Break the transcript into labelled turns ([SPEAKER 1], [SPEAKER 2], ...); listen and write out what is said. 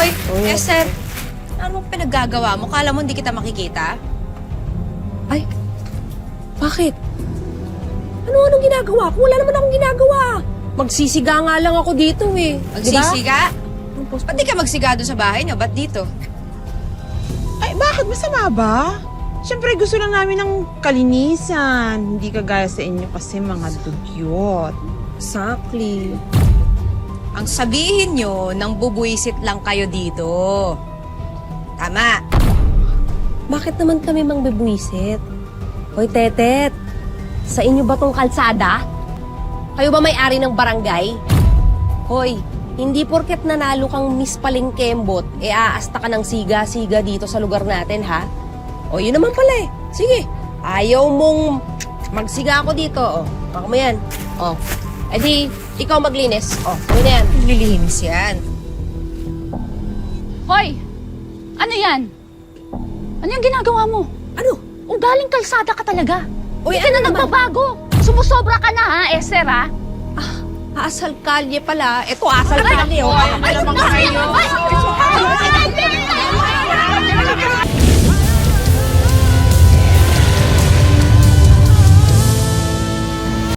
[SPEAKER 1] Hoy, Esther, ano mo pinaggagawa mo? Kala mo hindi kita makikita?
[SPEAKER 2] Ay, bakit? Anong ginagawa ko? Wala naman akong ginagawa. Magsisiga nga lang ako dito eh.
[SPEAKER 1] Magsisiga? Ba't di ka magsiga doon sa bahay niyo? Ba't dito?
[SPEAKER 3] Ay, bakit? Masama ba? Siyempre, gusto lang namin ng kalinisan. Hindi kagaya sa inyo kasi mga dugyot.
[SPEAKER 2] Exactly.
[SPEAKER 1] Ang sabihin nyo, nang bubuisit lang kayo dito. Tama.
[SPEAKER 2] Bakit naman kami mang bebwisit? Hoy, Tetet. Sa inyo ba tong kalsada? Kayo ba may-ari ng barangay? Hoy, hindi porket nanalo kang Miss Palengkembot, aasta ka ng siga-siga dito sa lugar natin, ha? O, yun naman pala eh. Sige, ayaw mong magsiga ako dito, o. Baka mo yan. O, edi, ikaw maglinis. O, yun na yan.
[SPEAKER 1] Nililinis yan.
[SPEAKER 4] Hoy! Ano yan? Ano yung ginagawa mo?
[SPEAKER 2] Ano?
[SPEAKER 4] Ugaling kalsada ka talaga.
[SPEAKER 2] Uy,
[SPEAKER 4] Hindi ka
[SPEAKER 2] ano
[SPEAKER 4] na
[SPEAKER 2] naman?
[SPEAKER 4] nagbabago. Sumusobra ka na ha, Esther ha?
[SPEAKER 2] Asal kalye pala. Ito, asal kalye, o.
[SPEAKER 4] Ay, naman kayo!